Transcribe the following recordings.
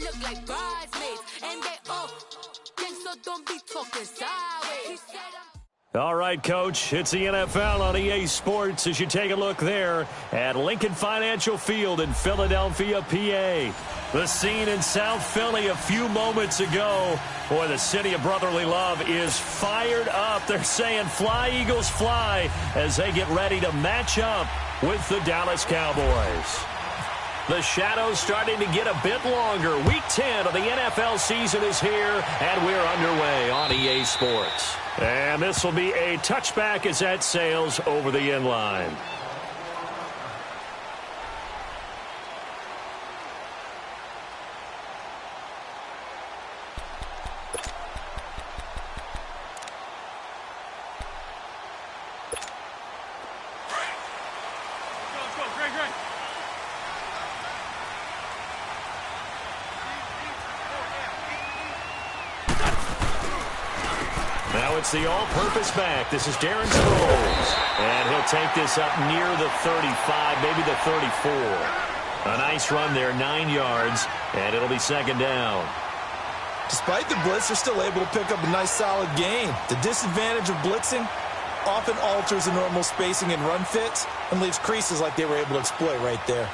look like bridesmaids. And they all so don't be talking sideways. All right, Coach, it's the NFL on EA Sports as you take a look there at Lincoln Financial Field in Philadelphia, PA. The scene in South Philly a few moments ago. Boy, the city of brotherly love is fired up. They're saying fly, Eagles, fly as they get ready to match up with the Dallas Cowboys. The shadow's starting to get a bit longer. Week 10 of the NFL season is here, and we're underway on EA Sports. And this will be a touchback as that sails over the end line. Now it's the all-purpose back. This is Darren Sproles. And he'll take this up near the 35, maybe the 34. A nice run there, 9 yards, and it'll be second down. Despite the blitz, they're still able to pick up a nice, solid gain. The disadvantage of blitzing often alters the normal spacing and run fits and leaves creases like they were able to exploit right there.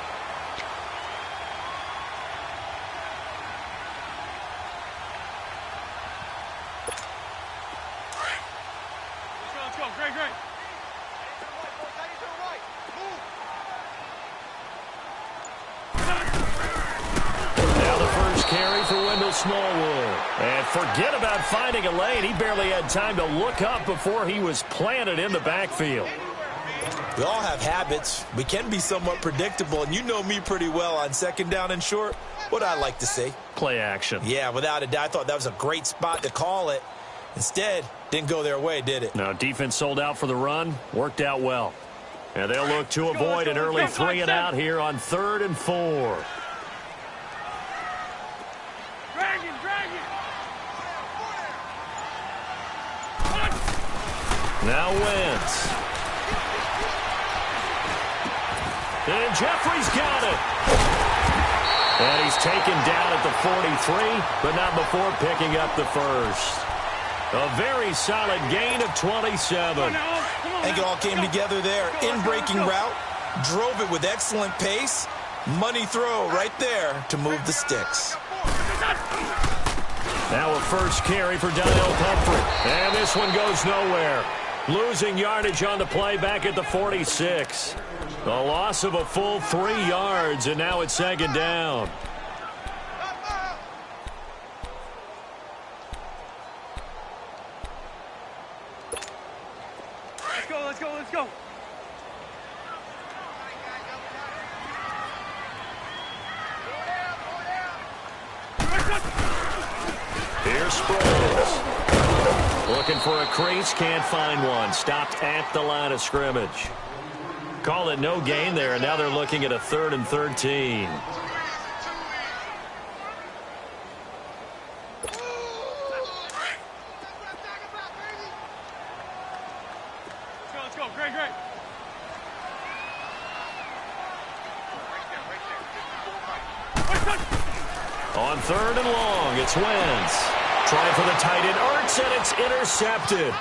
Smallwood. And forget about finding a lane. He barely had time to look up before he was planted in the backfield. We all have habits. We can be somewhat predictable, and you know me pretty well on second down and short. What I like to say? Play action. Yeah, without a doubt. I thought that was a great spot to call it. Instead, didn't go their way, did it? No, defense sold out for the run. Worked out well. And they'll look to avoid an early 3 and out here on 3rd and 4. Now Wentz. And Jeffrey's got it. And he's taken down at the 43, but not before picking up the first. A very solid gain of 27. I think it all came together there. In-breaking route, drove it with excellent pace. Money throw right there to move the sticks. Now a first carry for Donnell Pumphrey. And this one goes nowhere. Losing yardage on the play back at the 46. A loss of a full 3 yards, and now it's second down. Let's go. Here's Sproles. Looking for a crease, can't find one. Stopped at the line of scrimmage. Call it no gain there, and now they're looking at a 3rd and 13. Let's go. Great. On 3rd and long, it's Wentz. Trying for the tight end, Ertz, and it's intercepted.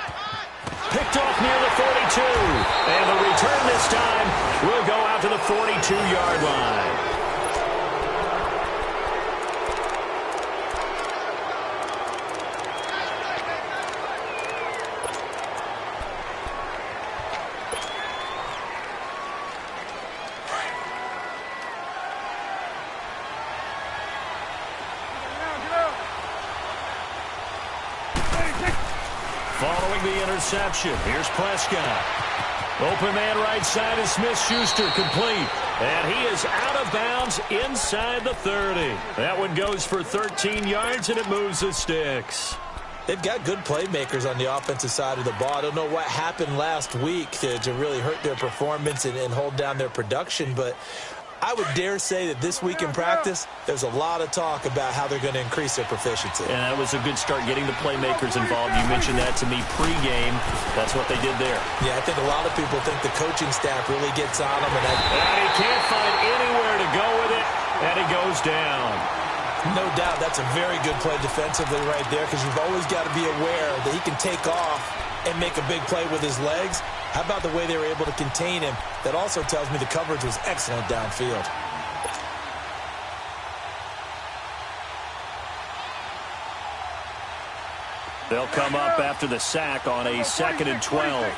Picked off near the 42. And the return this time will go out to the 42-yard line. Following the interception, here's Prescott. Open man right side is Smith-Schuster, complete. And he is out of bounds inside the 30. That one goes for 13 yards, and it moves the sticks. They've got good playmakers on the offensive side of the ball. I don't know what happened last week to really hurt their performance and hold down their production, but I would dare say that this week in practice, there's a lot of talk about how they're going to increase their proficiency. And that was a good start getting the playmakers involved. You mentioned that to me pregame. That's what they did there. Yeah, I think a lot of people think the coaching staff really gets on them. And he can't find anywhere to go with it, and he goes down. No doubt that's a very good play defensively right there, because you've always got to be aware that he can take off and make a big play with his legs. How about the way they were able to contain him? That also tells me the coverage was excellent downfield. They'll come up after the sack on a 2nd and 12.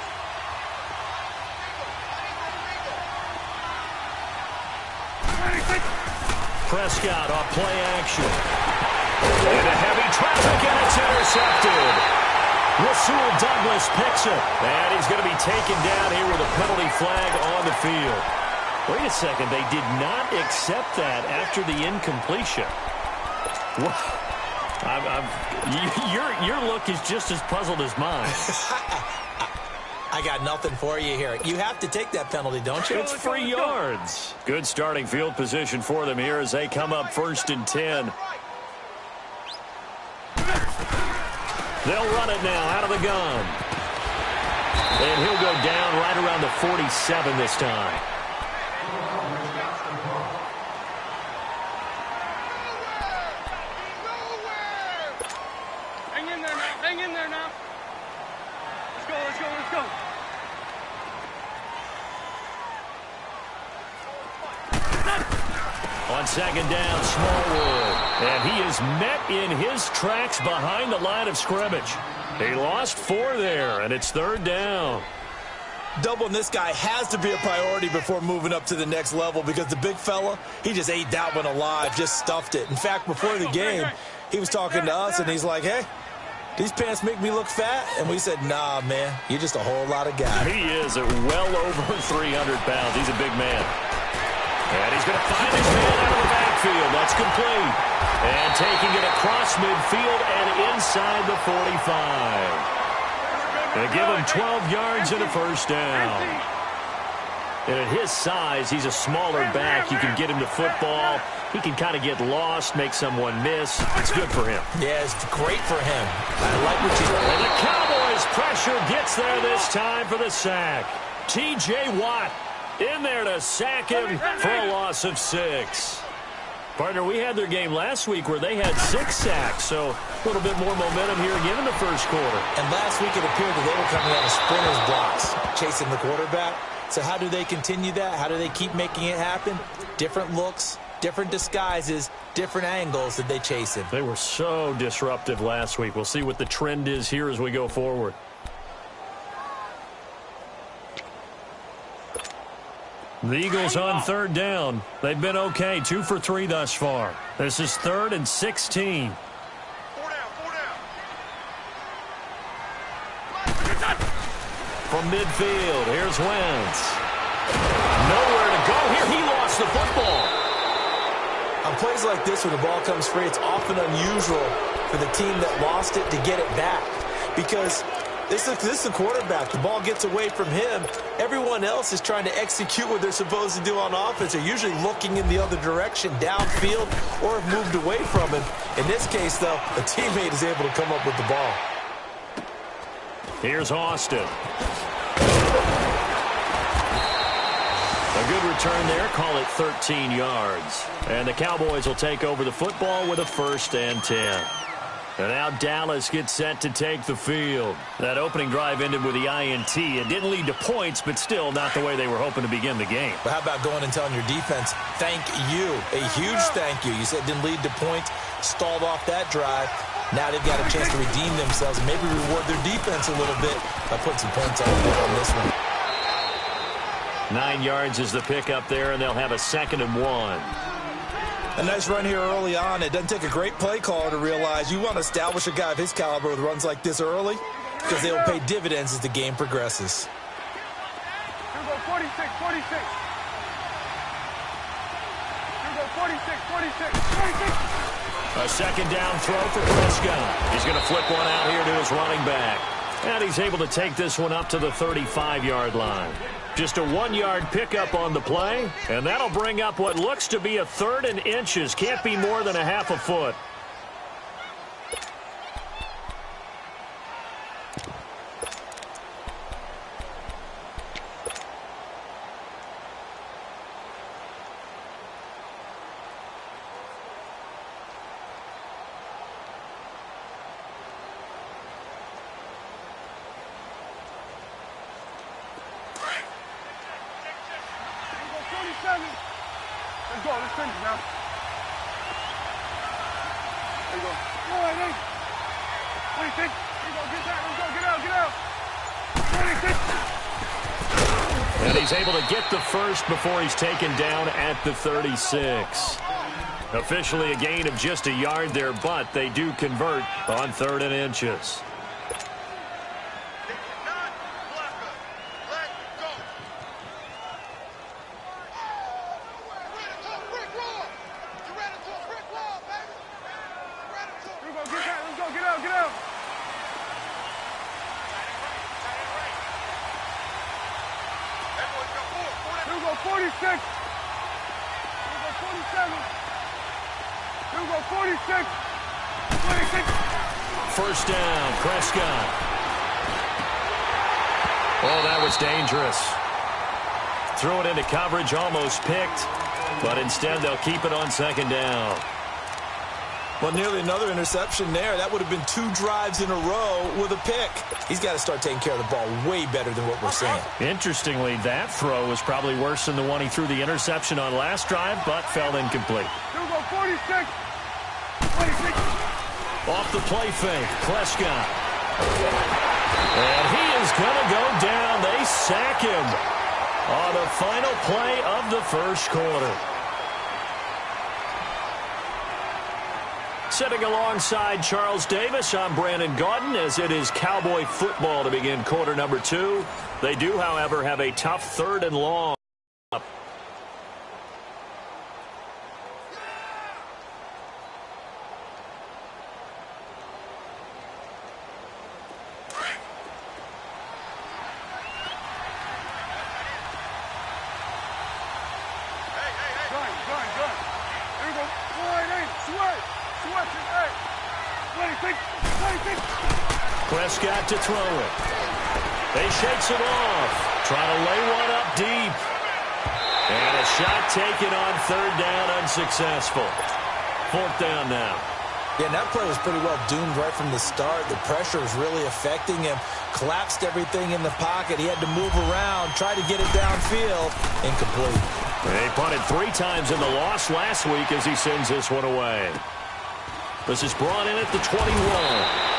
Prescott off play action. Into heavy traffic, and it's intercepted. Rasul Douglas picks it, and he's going to be taken down here with a penalty flag on the field. Wait a second, they did not accept that after the incompletion. Your look is just as puzzled as mine. I got nothing for you here. You have to take that penalty, don't you? It's 3 yards. Good starting field position for them here as they come up 1st and 10. They'll run it now out of the gun. And he'll go down right around the 47 this time. Hang in there now. Hang in there now. Let's go, let's go, let's go. On 2nd down, Smallwood. And he is met in his tracks behind the line of scrimmage. He lost 4 there, and it's 3rd down. Doubling this guy has to be a priority before moving up to the next level, because the big fella, he just ate that one alive, just stuffed it. In fact, before the game, he was talking to us, and he's like, hey, these pants make me look fat? And we said, nah, man, you're just a whole lot of guy. He is at well over 300 pounds. He's a big man. And he's going to find his man out of the backfield. That's complete. And taking it across midfield and inside the 45. Going to give him 12 yards and a 1st down. And at his size, he's a smaller back. You can get him to football. He can kind of get lost, make someone miss. It's good for him. Yeah, it's great for him. I like what you... And the Cowboys' pressure gets there this time for the sack. T.J. Watt in there to sack him for a loss of 6. Partner, we had their game last week where they had 6 sacks, so a little bit more momentum here again in the 1st quarter. And last week it appeared that they were coming out of sprinter's blocks, chasing the quarterback. So how do they continue that? How do they keep making it happen? Different looks, different disguises, different angles that they chase him. They were so disruptive last week. We'll see what the trend is here as we go forward. The Eagles on 3rd down. They've been okay, 2 for 3 thus far. This is 3rd and 16. 4 down, 4 down. From midfield, here's Wentz. Nowhere to go here. He lost the football. On plays like this, when the ball comes free, it's often unusual for the team that lost it to get it back, because this is the quarterback. The ball gets away from him. Everyone else is trying to execute what they're supposed to do on offense. They're usually looking in the other direction, downfield, or have moved away from him. In this case, though, a teammate is able to come up with the ball. Here's Austin. A good return there. Call it 13 yards. And the Cowboys will take over the football with a 1st and 10. And now Dallas gets set to take the field. That opening drive ended with the INT. It didn't lead to points, but still not the way they were hoping to begin the game. But how about going and telling your defense, thank you, a huge thank you. You said it didn't lead to points, stalled off that drive. Now they've got a chance to redeem themselves and maybe reward their defense a little bit by putting some points on the board on this one. 9 yards is the pickup there, and they'll have a 2nd and 1. A nice run here early on. It doesn't take a great play caller to realize you want to establish a guy of his caliber with runs like this early, because they will pay dividends as the game progresses. Here we go, 46, 46. Here we go, 46, 46, 46. A 2nd down throw for Prescott. He's going to flip one out here to his running back. And he's able to take this one up to the 35-yard line. Just a 1-yard pickup on the play, and that'll bring up what looks to be a 3rd and inches. Can't be more than a half a foot. 47. Let's go. Let's finish now. There you go. All right, hey. 26. There you go. Get that. Let's go. Get out. Get out. 26. And he's able to get the first before he's taken down at the 36. Officially a gain of just a yard there, but they do convert on 3rd and inches. First down, Prescott. Oh, that was dangerous. Threw it into coverage, almost picked, but instead they'll keep it on 2nd down. Well, nearly another interception there. That would have been 2 drives in a row with a pick. He's got to start taking care of the ball way better than what we're seeing. Interestingly, that throw was probably worse than the one he threw the interception on last drive, but fell incomplete. 46. 26. Off the play fake, Prescott. And he is going to go down. They sack him on the final play of the first quarter. Sitting alongside Charles Davis, I'm Brandon Gaudin, as it is Cowboy football to begin quarter number 2. They do, however, have a tough 3rd and long. Prescott to throw it. They shakes it off. Trying to lay one up deep. And a shot taken on 3rd down, unsuccessful. 4th down now. Yeah, and that play was pretty well doomed right from the start. The pressure was really affecting him. Collapsed everything in the pocket. He had to move around, try to get it downfield. Incomplete. They punted 3 times in the loss last week as he sends this one away. This is brought in at the 21.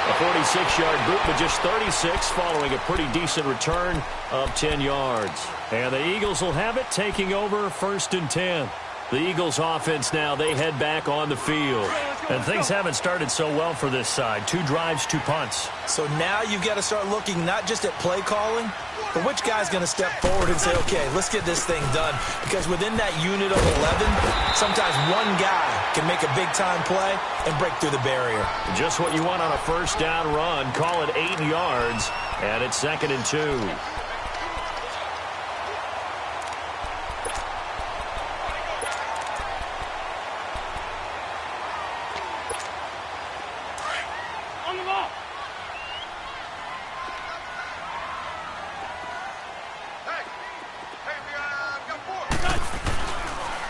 A 46-yard boot, but just 36 following a pretty decent return of 10 yards. And the Eagles will have it, taking over 1st and 10. The Eagles offense now, they head back on the field. And things haven't started so well for this side. 2 drives, 2 punts. So now you've got to start looking not just at play calling, but which guy's going to step forward and say, okay, let's get this thing done. Because within that unit of 11, sometimes one guy can make a big-time play and break through the barrier. Just what you want on a 1st down run. Call it 8 yards, and it's 2nd and 2.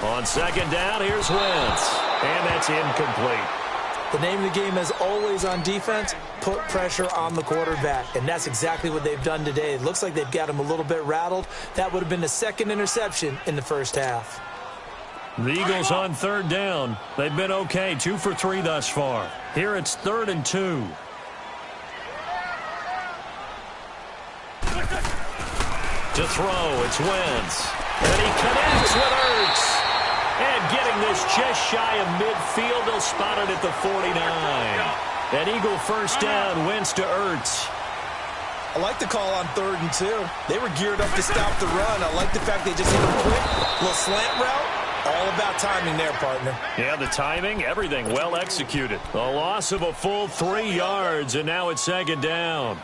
On 2nd down, here's Wentz. And that's incomplete. The name of the game is always on defense, put pressure on the quarterback. And that's exactly what they've done today. It looks like they've got him a little bit rattled. That would have been the 2nd interception in the 1st half. The Eagles on 3rd down. They've been okay, 2 for 3 thus far. Here it's 3rd and 2. To throw, it's Wentz. And he connects with Ertz. And getting this just shy of midfield, they'll spot it at the 49. An Eagle 1st down, Wentz to Ertz. I like the call on 3rd and 2. They were geared up to stop the run. I like the fact they just hit him quick. A little slant route. All about timing there, partner. Yeah, the timing, everything well executed. A loss of a full 3 yards, and now it's 2nd down.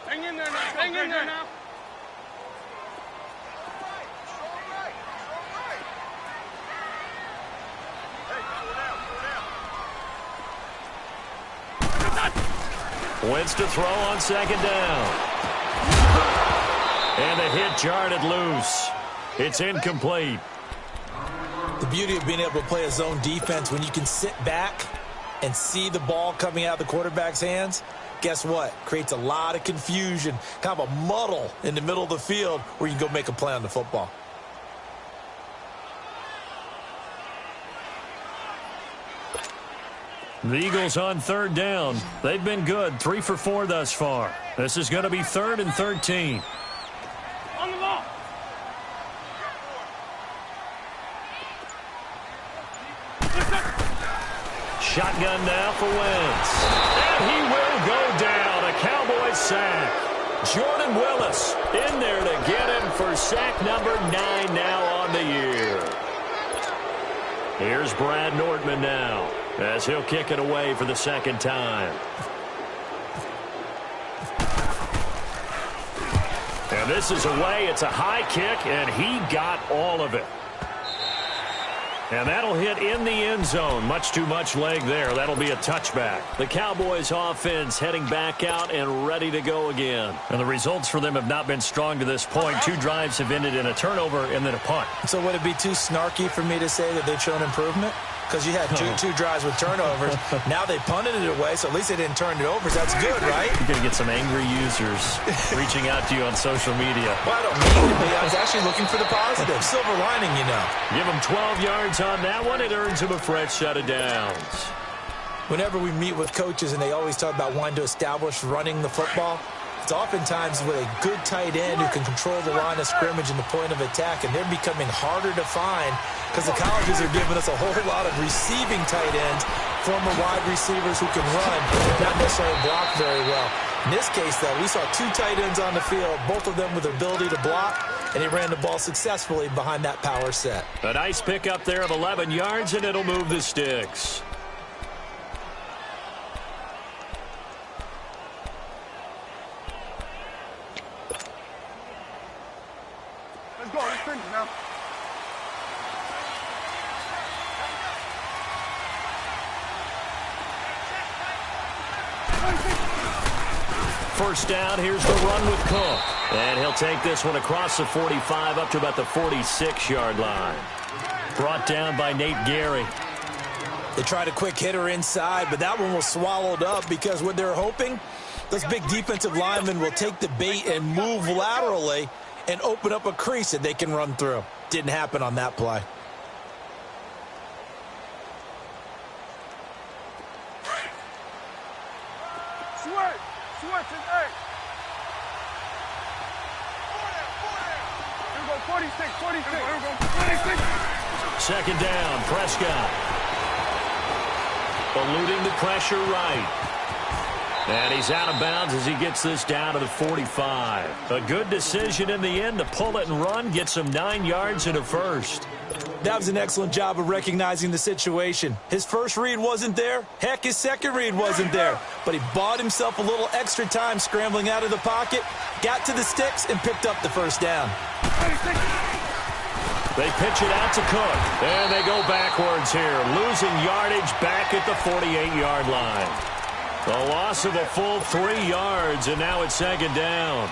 Hang in there now. Hang in there now. Wentz to throw on 2nd down. And the hit jarred it loose. It's incomplete. The beauty of being able to play a zone defense when you can sit back and see the ball coming out of the quarterback's hands, guess what? Creates a lot of confusion, kind of a muddle in the middle of the field where you can go make a play on the football. The Eagles on third down. They've been good, 3 for 4 thus far. This is going to be 3rd and 13. On the ball. Shotgun now for Wentz. And he will go down. A Cowboys sack. Jordan Willis in there to get him for sack number 9 now on the year. Here's Brad Nordman now as he'll kick it away for the second time. And this is away. It's a high kick, and he got all of it. And that'll hit in the end zone. Much too much leg there. That'll be a touchback. The Cowboys offense heading back out and ready to go again. And the results for them have not been strong to this point. 2 drives have ended in a turnover and then a punt. So would it be too snarky for me to say that they've shown improvement? Because you had two drives with turnovers. Now they punted it away, so at least they didn't turn it over. So that's good, right? You're going to get some angry users reaching out to you on social media. Well, I don't mean to be. I was actually looking for the positive. Silver lining, you know. Give them 12 yards on that one. It earns them a fresh set of downs. Whenever we meet with coaches and they always talk about wanting to establish running the football, it's oftentimes with a good tight end who can control the line of scrimmage and the point of attack, and they're becoming harder to find because the colleges are giving us a whole lot of receiving tight ends, former wide receivers who can run, not necessarily block very well. In this case, though, we saw 2 tight ends on the field, both of them with the ability to block, and he ran the ball successfully behind that power set. A nice pickup there of 11 yards, and it'll move the sticks. Let's go. Let's finish now. First down, here's the run with Cook. And he'll take this one across the 45 up to about the 46-yard line. Brought down by Nate Gary. They tried a quick hitter inside, but that one was swallowed up because what they're hoping, those big defensive linemen will take the bait and move laterally and open up a crease that they can run through. Didn't happen on that play. Switch and A. Here we go, 46. Here we go, 46. Second down, Prescott. Eluding the pressure right. And he's out of bounds as he gets this down to the 45. A good decision in the end to pull it and run, get some 9 yards and a first. That was an excellent job of recognizing the situation. His first read wasn't there. Heck, his second read wasn't there. But he bought himself a little extra time scrambling out of the pocket, got to the sticks, and picked up the first down. They pitch it out to Cook, and they go backwards here, losing yardage back at the 48-yard line. The loss of a full 3 yards, and now it's second down.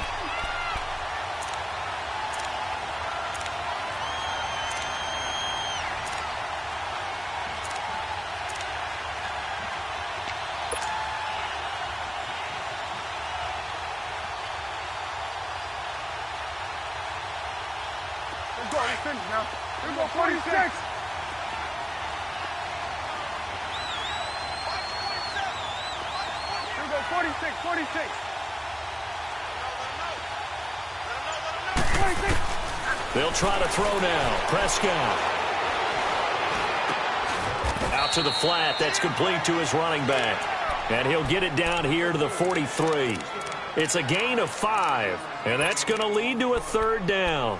Let's go. Let's finish now. Here we go, 46. Here we go, 46. 26. They'll try to throw now. Prescott. Out to the flat. That's complete to his running back. And he'll get it down here to the 43. It's a gain of 5. And that's going to lead to a third down.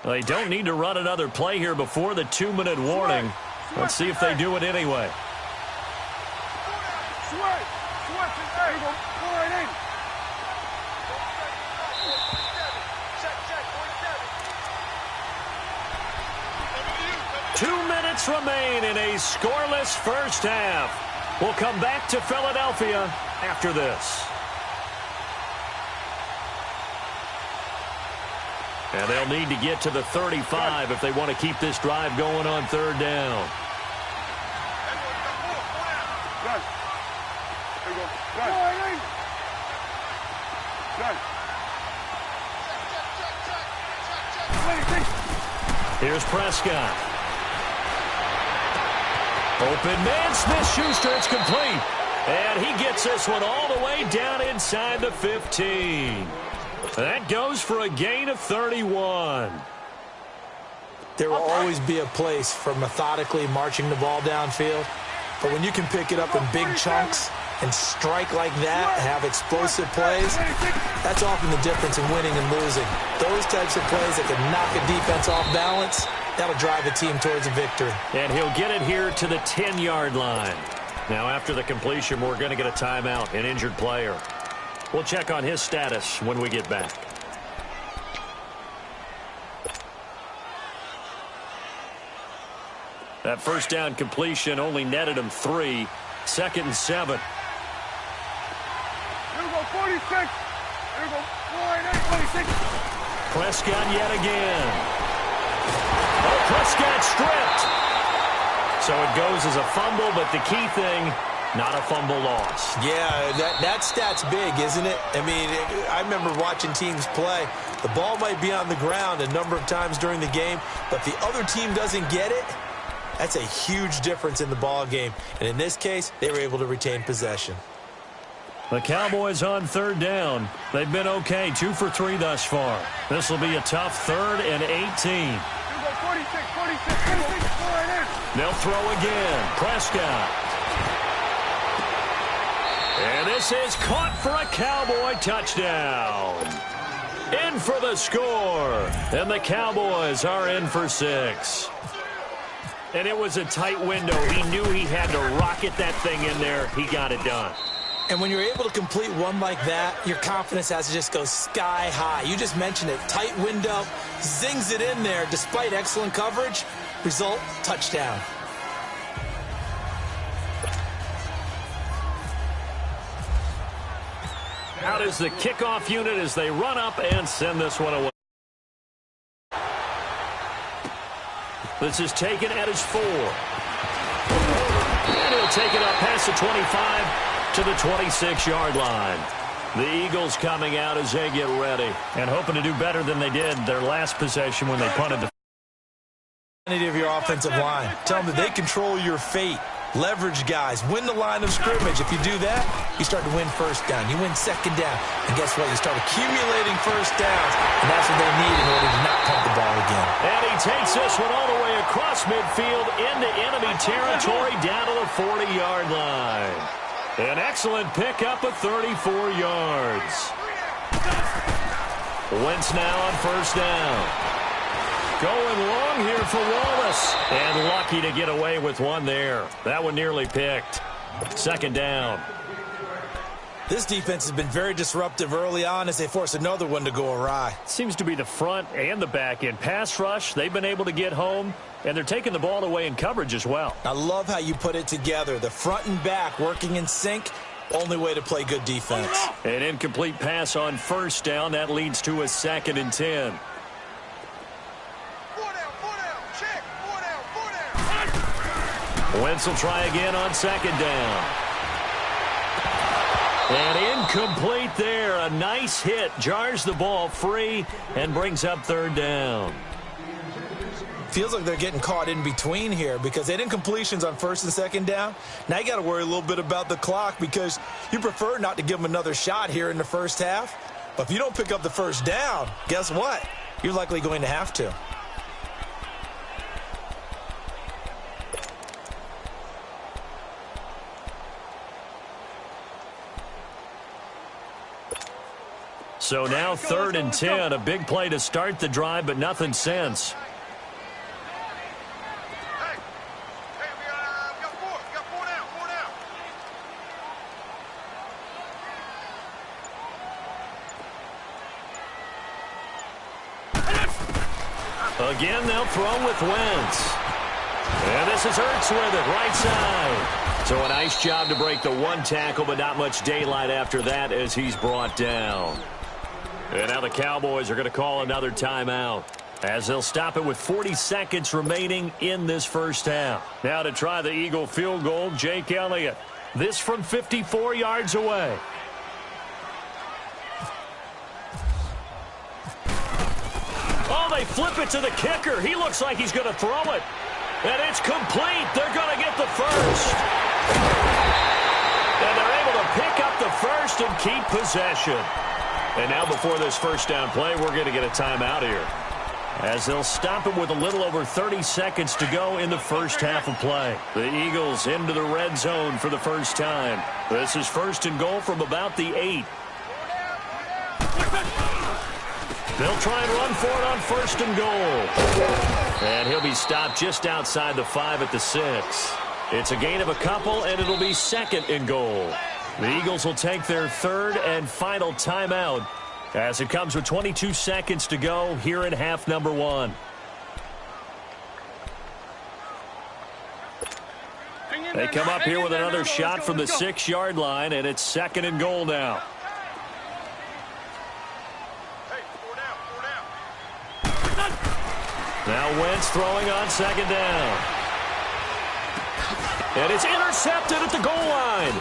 They don't need to run another play here before the 2-minute warning. Let's see if they do it anyway. minutes remain in a scoreless first half. We'll come back to Philadelphia after this. And they'll need to get to the 35 if they want to keep this drive going on third down. Here's Prescott. Open man, Smith-Schuster, it's complete. And he gets this one all the way down inside the 15. That goes for a gain of 31. There will always be a place for methodically marching the ball downfield. But when you can pick it up in big chunks and strike like that, have explosive plays, that's often the difference in winning and losing. Those types of plays that can knock a defense off balance, that'll drive a team towards a victory. And he'll get it here to the 10-yard line. Now, after the completion, we're going to get a timeout, an injured player. We'll check on his status when we get back. That first down completion only netted him 3. 2nd and 7. Here we go, 46. Here we go, 46. Prescott yet again. Oh, Prescott stripped. So it goes as a fumble, but the key thing, not a fumble loss. Yeah, that stat's big, isn't it? I mean, I remember watching teams play. The ball might be on the ground a number of times during the game, but if the other team doesn't get it, that's a huge difference in the ball game. And in this case, they were able to retain possession. The Cowboys on third down. They've been okay, 2 for 3 thus far. This will be a tough 3rd and 18. Here we go, 46. They'll throw again. Prescott. And this is caught for a Cowboy touchdown. In for the score. And the Cowboys are in for 6. And it was a tight window. He knew he had to rocket that thing in there. He got it done. And when you're able to complete one like that, your confidence has to just go sky high. You just mentioned it. Tight window, zings it in there despite excellent coverage. Result, touchdown. Out is the kickoff unit as they run up and send this one away. This is taken at his 4. And he'll take it up past the 25 to the 26-yard line. The Eagles coming out as they get ready and hoping to do better than they did their last possession when they punted the of your offensive line. Tell them that they control your fate. Leverage guys. Win the line of scrimmage. If you do that, you start to win first down. You win second down. And guess what? You start accumulating first downs. And that's what they need in order to not punt the ball again. And he takes this one all the way across midfield into enemy territory down to the 40-yard line. An excellent pickup of 34 yards. Wentz now on first down. Going long here for Wallace. And lucky to get away with one there. That one nearly picked. 2nd down. This defense has been very disruptive early on as they force another one to go awry. Seems to be the front and the back end. Pass rush, they've been able to get home, and they're taking the ball away in coverage as well. I love how you put it together. The front and back working in sync. Only way to play good defense. An incomplete pass on first down. That leads to a 2nd and 10. Wentz will try again on 2nd down. And incomplete there. A nice hit. Jars the ball free and brings up 3rd down. Feels like they're getting caught in between here because they had incompletions on 1st and 2nd down. Now you got to worry a little bit about the clock because you prefer not to give them another shot here in the first half. But if you don't pick up the first down, guess what? You're likely going to have to. So now 3rd and 10, a big play to start the drive, but nothing since. Hey, we got 4 down. Again, they'll throw with Wentz. And this is Ertz with it, right side. So a nice job to break the one tackle, but not much daylight after that as he's brought down. And now the Cowboys are going to call another timeout, as they'll stop it with 40 seconds remaining in this first half. Now to try the Eagle field goal, Jake Elliott. This from 54 yards away. Oh, they flip it to the kicker. He looks like he's going to throw it. And it's complete. They're going to get the first. And they're able to pick up the first and keep possession. And now before this first down play, we're going to get a timeout here, as they'll stop it with a little over 30 seconds to go in the first half of play. The Eagles into the red zone for the first time. This is first and goal from about the 8. They'll try and run for it on first and goal. And he'll be stopped just outside the 5 at the 6. It's a gain of a couple, and it'll be second and goal. The Eagles will take their third and final timeout, as it comes with 22 seconds to go here in half number 1. They come up here with another shot from the 6-yard line, and it's second and goal now. Now Wentz throwing on second down. And it's intercepted at the goal line.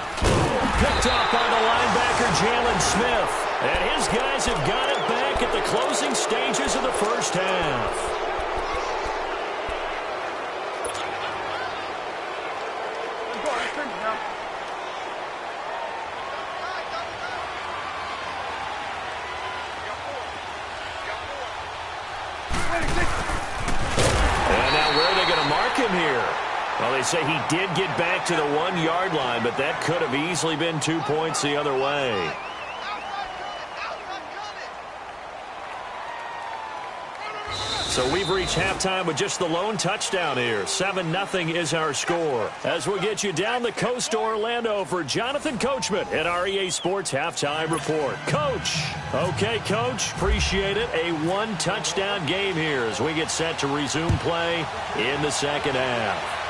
Picked off by the linebacker, Jalen Smith. And his guys have got it back at the closing stages of the first half. And now where are they going to mark him here? Well, they say he did get back to the 1-yard line, but that could have easily been 2 points the other way. So we've reached halftime with just the lone touchdown here. 7-0 is our score. As we'll get you down the coast to Orlando for Jonathan Coachman at our EA Sports Halftime Report. Coach. Okay, Coach. Appreciate it. A 1-touchdown game here as we get set to resume play in the second half.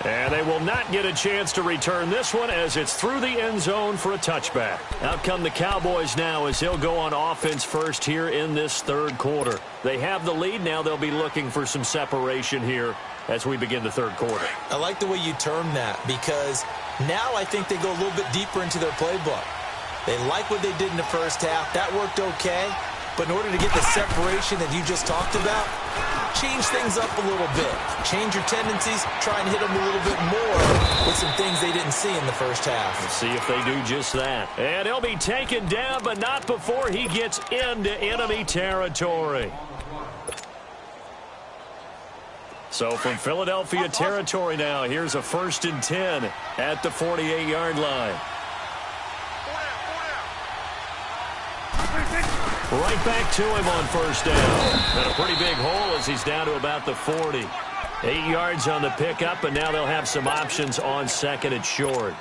And they will not get a chance to return this one as it's through the end zone for a touchback. Out come the Cowboys now as he'll go on offense first here in this third quarter. They have the lead. Now they'll be looking for some separation here as we begin the third quarter. I like the way you term that, because now I think they go a little bit deeper into their playbook. They like what they did in the first half. That worked okay. But in order to get the separation that you just talked about, change things up a little bit. Change your tendencies. Try and hit them a little bit more with some things they didn't see in the first half. Let's see if they do just that. And he'll be taken down, but not before he gets into enemy territory. So from Philadelphia territory now, here's a 1st and 10 at the 48-yard line. Right back to him on first down. And a pretty big hole as he's down to about the 40. 8 yards on the pickup, and now they'll have some options on second and short.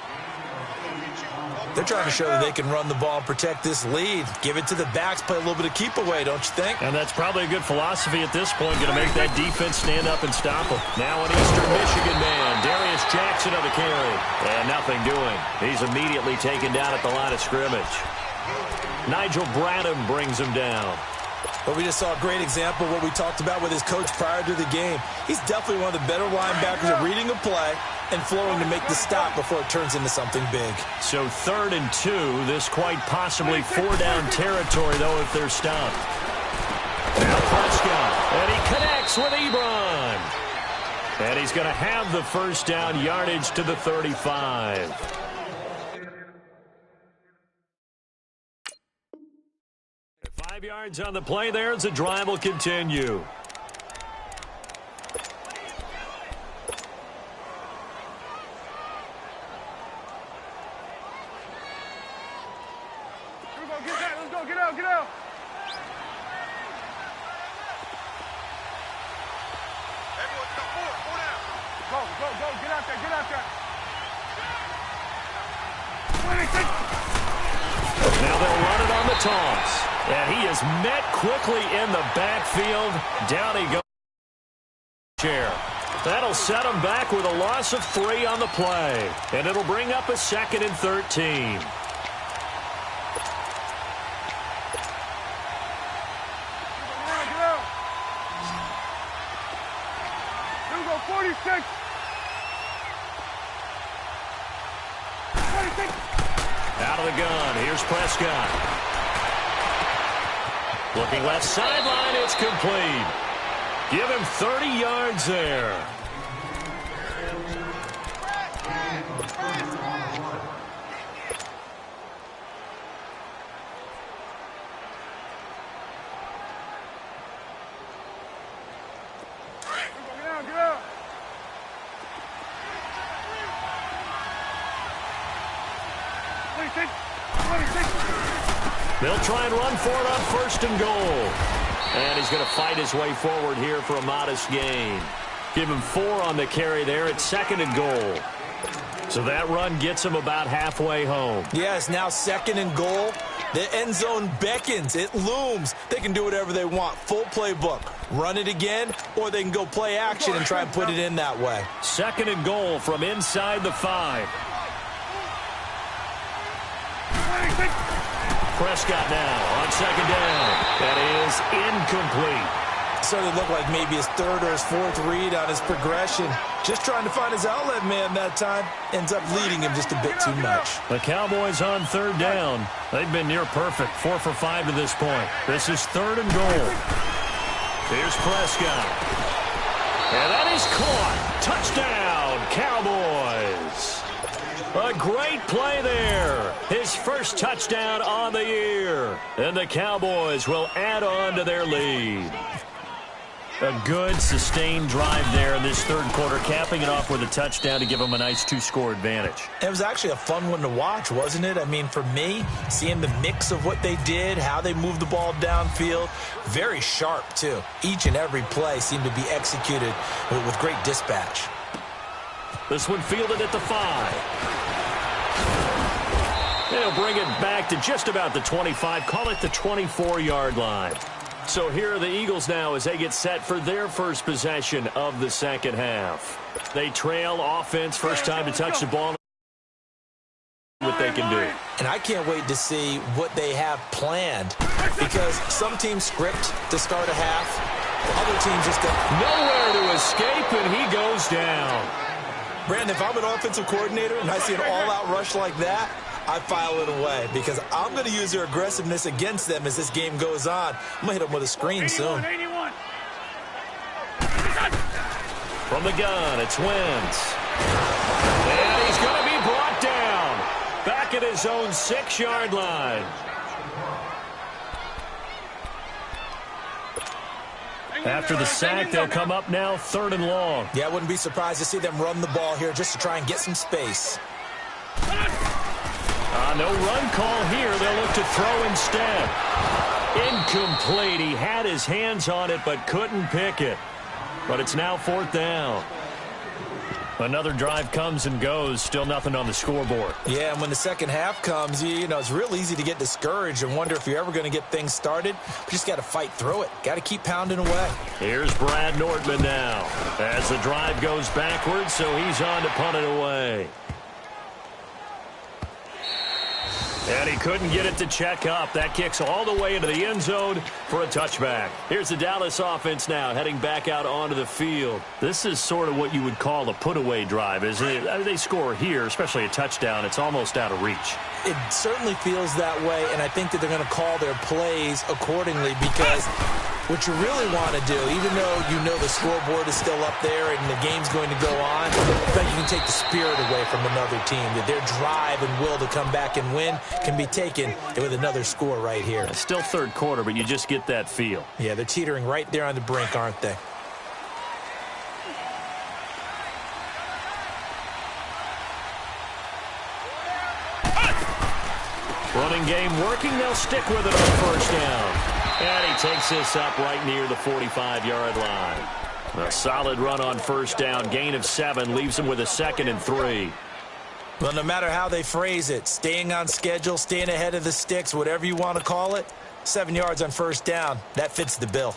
They're trying to show that they can run the ball and protect this lead. Give it to the backs, play a little bit of keep away, don't you think? And that's probably a good philosophy at this point, going to make that defense stand up and stop them. Now an Eastern Michigan man, Darius Jackson on the carry. And nothing doing. He's immediately taken down at the line of scrimmage. Nigel Bradham brings him down. But we just saw a great example of what we talked about with his coach prior to the game. He's definitely one of the better linebackers at reading a play and flowing to make the stop before it turns into something big. So 3rd and 2, this quite possibly 4-down territory, though, if they're stopped. Now Prescott, and he connects with Ebron. And he's going to have the first down, yardage to the 35. 5 yards on the play there as the drive will continue. Here we go, get that, let's go, get out, get out. Everyone, go forward, down. Go, get out there, get out there. Now they'll run it on the toss. And he is met quickly in the backfield. Down he goes. Chair. That'll set them back with a loss of 3 on the play. And it'll bring up a 2nd and 13. Here we go, 46. 46. Out of the gun. Here's Prescott. Looking left sideline. It's complete. Give him 30 yards there. Get out. They'll try and run for it on 1st and goal. And he's going to fight his way forward here for a modest gain. Give him 4 on the carry there at 2nd and goal. So that run gets him about halfway home. Yeah, it's now 2nd and goal. The end zone beckons. It looms. They can do whatever they want. Full playbook. Run it again, or they can go play action and try and put it in that way. 2nd and goal from inside the 5. Prescott now on 2nd down. That is incomplete. Certainly looked like maybe his 3rd or his 4th read on his progression. Just trying to find his outlet man that time. Ends up leading him just a bit too much. The Cowboys on 3rd down. They've been near perfect. 4 for 5 to this point. This is 3rd and goal. Here's Prescott. And that is caught. Touchdown, Cowboys. A great play there. His first touchdown on the year. And the Cowboys will add on to their lead. A good, sustained drive there in this 3rd quarter, capping it off with a touchdown to give them a nice 2-score advantage. It was actually a fun one to watch, wasn't it? I mean, for me, seeing the mix of what they did, how they moved the ball downfield, very sharp, too. Each and every play seemed to be executed with great dispatch. This one fielded at the 5. They'll bring it back to just about the 25, call it the 24-yard line. So here are the Eagles now as they get set for their first possession of the 2nd half. They trail offense, first time to touch the ball. What they can do. And I can't wait to see what they have planned, because some teams script to start a half. Other teams just go nowhere to escape, and he goes down. Brandon, if I'm an offensive coordinator and I see an all-out rush like that, I file it away, because I'm going to use their aggressiveness against them as this game goes on. I'm going to hit them with a screen 81, soon. 81. From the gun, it's Wentz. And he's going to be brought down. Back at his own 6-yard line. After the sack, they'll come up now 3rd and long. Yeah, I wouldn't be surprised to see them run the ball here just to try and get some space. No run call here. They'll look to throw instead. Incomplete. He had his hands on it but couldn't pick it. But it's now 4th down. Another drive comes and goes. Still nothing on the scoreboard. Yeah, and when the 2nd half comes, you know, it's real easy to get discouraged and wonder if you're ever going to get things started. You just got to fight through it. Got to keep pounding away. Here's Brad Nordman now as the drive goes backwards, so he's on to punt it away. And he couldn't get it to check up. That kicks all the way into the end zone for a touchback. Here's the Dallas offense now heading back out onto the field. This is sort of what you would call a put-away drive, isn't it? They score here, especially a touchdown. It's almost out of reach. It certainly feels that way, and I think that they're going to call their plays accordingly, because what you really want to do, even though you know the scoreboard is still up there and the game's going to go on, but you can take the spirit away from another team. That their drive and will to come back and win can be taken with another score right here. It's still 3rd quarter, but you just get that feel. Yeah, they're teetering right there on the brink, aren't they? Running game working. They'll stick with it on 1st down. And he takes this up right near the 45-yard line. A solid run on 1st down. Gain of 7 leaves him with a 2nd and 3. Well, no matter how they phrase it, staying on schedule, staying ahead of the sticks, whatever you want to call it, 7 yards on 1st down, that fits the bill.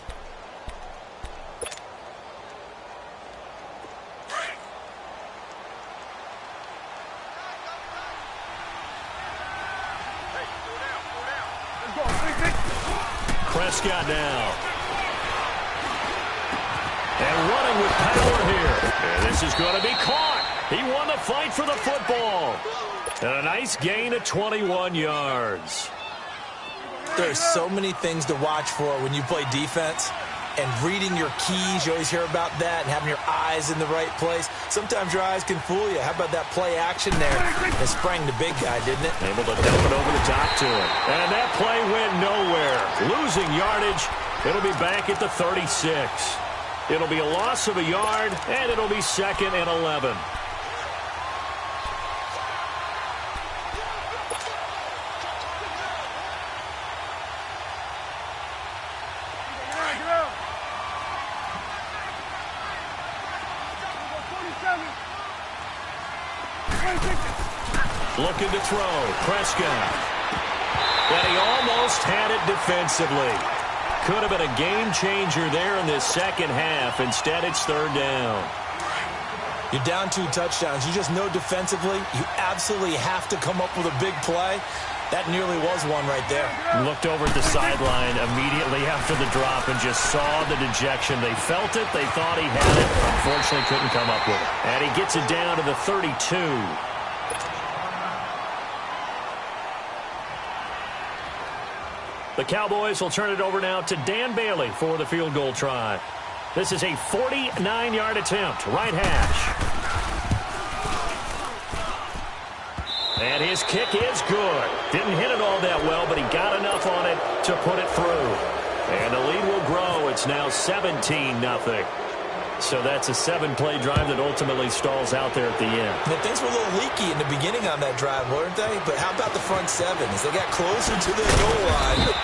Prescott now. And running with power here. And this is going to be caught. He won the fight for the football. And a nice gain of 21 yards. There's so many things to watch for when you play defense. And reading your keys, you always hear about that, and having your eyes in the right place. Sometimes your eyes can fool you. How about that play action there? It sprang the big guy, didn't it? Able to dump it over the top to him. And that play went nowhere. Losing yardage. It'll be back at the 36. It'll be a loss of a yard, and it'll be 2nd and 11. Looking to throw. Prescott. And he almost had it defensively. Could have been a game changer there in this second half. Instead, it's 3rd down. You're down 2 touchdowns. You just know defensively you absolutely have to come up with a big play. That nearly was one right there. Looked over at the sideline immediately after the drop and just saw the dejection. They felt it. They thought he had it. Unfortunately, couldn't come up with it. And he gets it down to the 32. The Cowboys will turn it over now to Dan Bailey for the field goal try. This is a 49-yard attempt, right hash. And his kick is good. Didn't hit it all that well, but he got enough on it to put it through. And the lead will grow. It's now 17-0. So that's a 7-play drive that ultimately stalls out there at the end. And things were a little leaky in the beginning on that drive, weren't they? But how about the front 7? As they got closer to the goal line,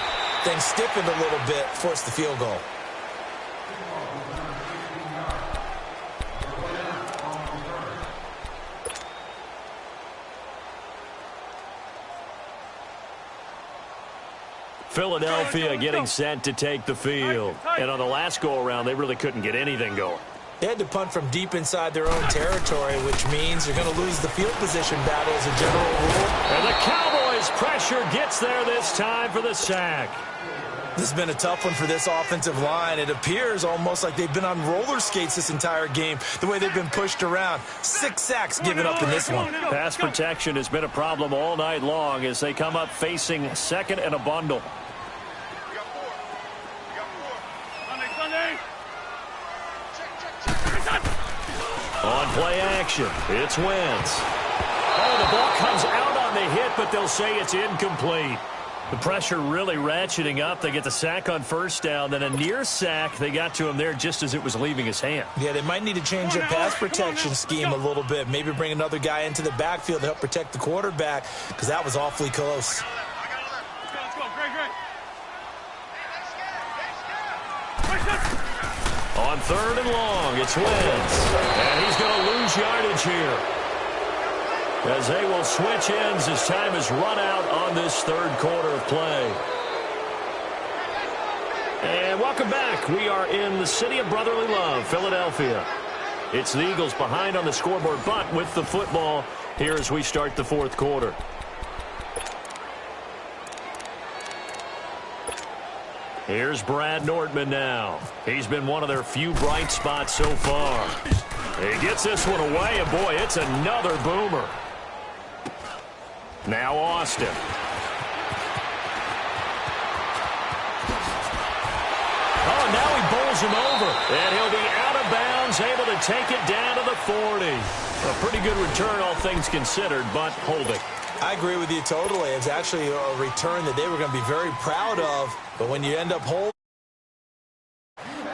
things stiffened a little bit, forced the field goal. Philadelphia getting set to take the field. And on the last go-around, they really couldn't get anything going. They had to punt from deep inside their own territory, which means you're going to lose the field position battle as a general rule. And the Cowboys' pressure gets there this time for the sack. This has been a tough one for this offensive line. It appears almost like they've been on roller skates this entire game, the way they've been pushed around. 6 sacks given up in this one. Pass protection has been a problem all night long as they come up facing 2nd and a bundle. On play action, it's Wentz. Oh, the ball comes out on the hit, but they'll say it's incomplete. The pressure really ratcheting up. They get the sack on 1st down, then a near sack. They got to him there just as it was leaving his hand. Yeah, they might need to change their pass protection scheme a little bit. Maybe bring another guy into the backfield to help protect the quarterback, because that was awfully close. Let's go. Great. On 3rd and long, it's Wentz. And he's going to lose yardage here, as they will switch ends as time is run out on this 3rd quarter of play. And welcome back. We are in the city of brotherly love, Philadelphia. It's the Eagles behind on the scoreboard, but with the football here as we start the 4th quarter. Here's Brad Nordman now. He's been one of their few bright spots so far. He gets this one away, and boy, it's another boomer. Now Austin. Oh, now he bowls him over. And he'll be out of bounds, able to take it down to the 40. A pretty good return, all things considered, but holding. I agree with you totally. It's actually a return that they were going to be very proud of. But when you end up holding,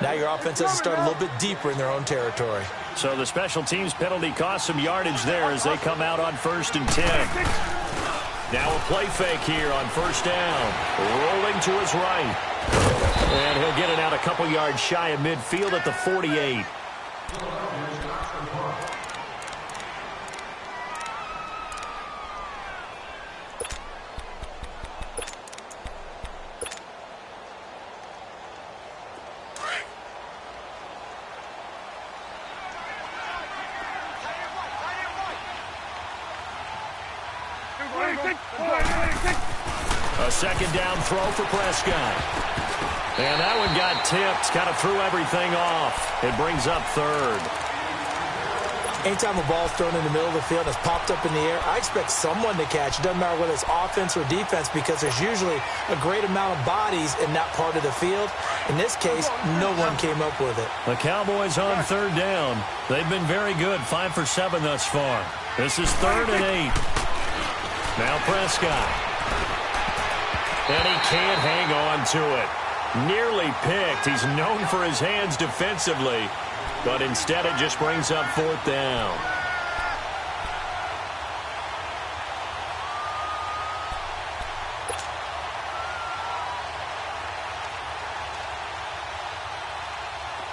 now your offense has to start a little bit deeper in their own territory. So the special teams penalty cost some yardage there as they come out on 1st and 10. Now a play fake here on 1st down. Rolling to his right. And he'll get it out a couple yards shy of midfield at the 48. A 2nd down throw for Prescott. And that one got tipped, kind of threw everything off. It brings up third. Anytime a ball's thrown in the middle of the field and it's popped up in the air, I expect someone to catch. It doesn't matter whether it's offense or defense because there's usually a great amount of bodies in that part of the field. In this case, no one came up with it. The Cowboys on third down. They've been very good, 5 for 7 thus far. This is 3rd and 8. Now Prescott. And he can't hang on to it. Nearly picked. He's known for his hands defensively, but instead it just brings up 4th down.